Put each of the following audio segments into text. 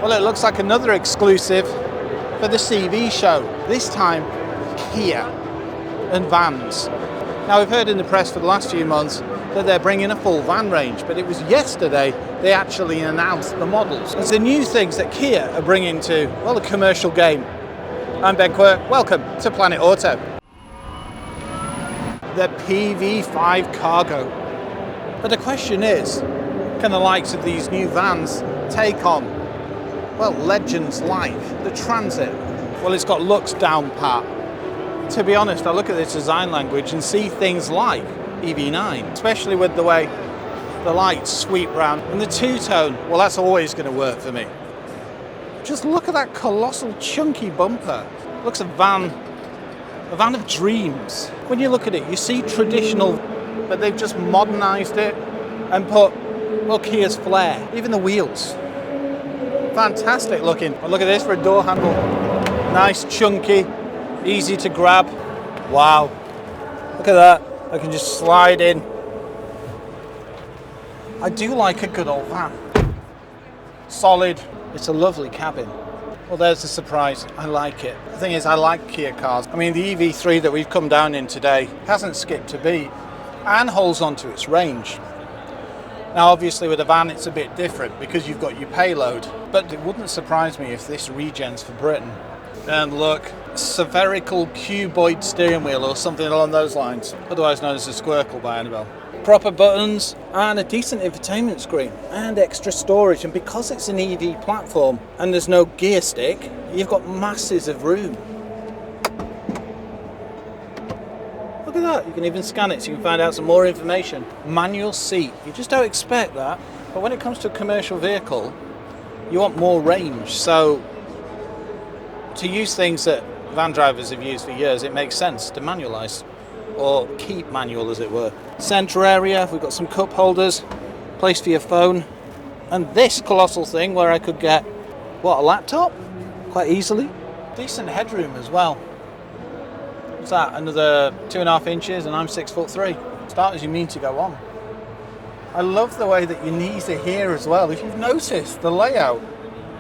Well, it looks like another exclusive for the CVShow. This time, Kia and vans. Now, we've heard in the press for the last few months that they're bringing a full van range, but it was yesterday they actually announced the models. It's the new things that Kia are bringing to, well, the commercial game. I'm Ben Quirk, welcome to Planet Auto. The PV5 cargo. But the question is, can the likes of these new vans take on, well, legends like the Transit? Well, it's got looks down pat. To be honest, I look at this design language and see things like EV9, especially with the way the lights sweep round. And the two-tone, well, that's always going to work for me. Just look at that colossal chunky bumper. Looks a van of dreams. When you look at it, you see traditional, but they've just modernized it and put, well, Kia's flair. Even the wheels. Fantastic looking. But look at this for a door handle. Nice, chunky, easy to grab. Wow. Look at that. I can just slide in. I do like a good old van. Solid. It's a lovely cabin. Well, there's the surprise. I like it. The thing is, I like Kia cars. I mean, the EV3 that we've come down in today hasn't skipped a beat and holds on to its range. Now, obviously, with a van, it's a bit different because you've got your payload. But it wouldn't surprise me if this regens for Britain. And look, spherical cuboid steering wheel or something along those lines, otherwise known as a squircle by Annabelle. Proper buttons and a decent infotainment screen and extra storage, and because it's an EV platform and there's no gear stick, you've got masses of room. Look at that, you can even scan it so you can find out some more information. Manual seat, you just don't expect that, but when it comes to a commercial vehicle you want more range, so to use things that van drivers have used for years, it makes sense to manualise, or keep manual as it were. Centre area, we've got some cup holders, place for your phone, and this colossal thing where I could get, what, a laptop? Quite easily. Decent headroom as well. What's that, another 2.5 inches, and I'm 6'3". Start as you mean to go on. I love the way that your knees are here as well. If you've noticed the layout,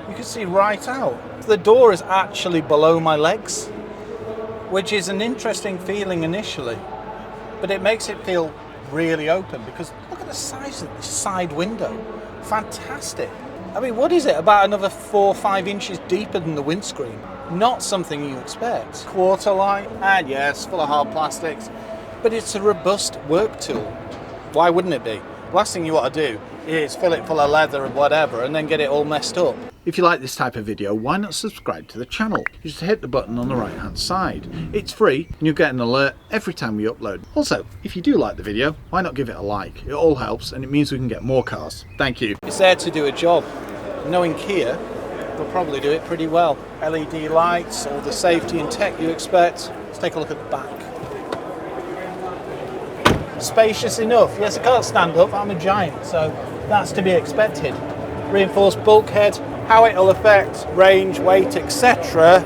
you can see right out. The door is actually below my legs, which is an interesting feeling initially, but it makes it feel really open because look at the size of this side window. Fantastic. I mean, what is it? About another 4 or 5 inches deeper than the windscreen. Not something you expect. Quarter light, and yes, full of hard plastics, but it's a robust work tool. Why wouldn't it be? Last thing you want to do is fill it full of leather and whatever and then get it all messed up. If you like this type of video, why not subscribe to the channel? You just hit the button on the right hand side. It's free and you'll get an alert every time we upload. Also, if you do like the video, why not give it a like? It all helps and it means we can get more cars. Thank you. It's there to do a job. Knowing Kia, they'll probably do it pretty well. LED lights, all the safety and tech you expect. Let's take a look at the back. Spacious enough. Yes, I can't stand up, I'm a giant, so that's to be expected. Reinforced bulkhead, how it'll affect range, weight, etc.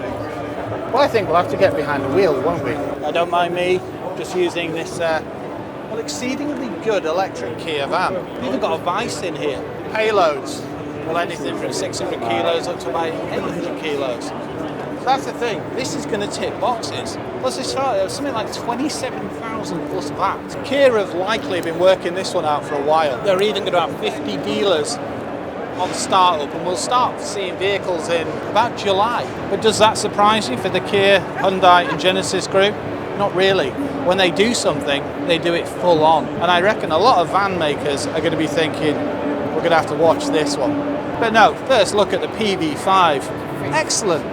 Well, I think we'll have to get behind the wheel, won't we? I don't mind me just using this well, exceedingly good electric Kia van. We've even got a vice in here. Payloads, well, anything from 600 kilos up to about 800 kilos. That's the thing, this is going to tick boxes. Plus this something like 27,000 plus VAT. Kia have likely been working this one out for a while. They're even going to have 50 dealers on startup, and we'll start seeing vehicles in about July. But does that surprise you for the Kia, Hyundai and Genesis group? Not really. When they do something, they do it full on. And I reckon a lot of van makers are going to be thinking, we're going to have to watch this one. But no, first look at the PV5. Excellent.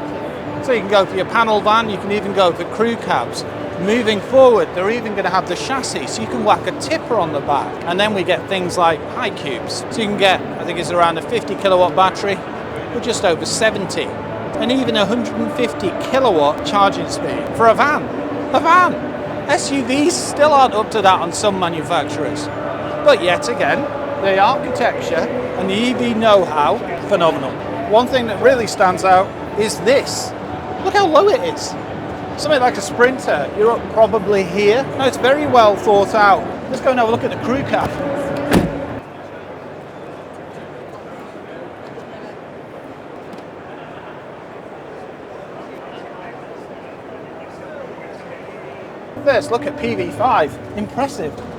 So you can go for your panel van, you can even go for crew cabs. Moving forward, they're even going to have the chassis, so you can whack a tipper on the back. And then we get things like high cubes. So you can get, I think it's around a 50 kilowatt battery, or just over 70. And even 150 kilowatt charging speed for a van. A van! SUVs still aren't up to that on some manufacturers. But yet again, the architecture and the EV know-how, phenomenal. One thing that really stands out is this. Look how low it is. Something like a Sprinter, you're up probably here. No, it's very well thought out. Let's go and have a look at the crew cab. First look at PV5. Impressive.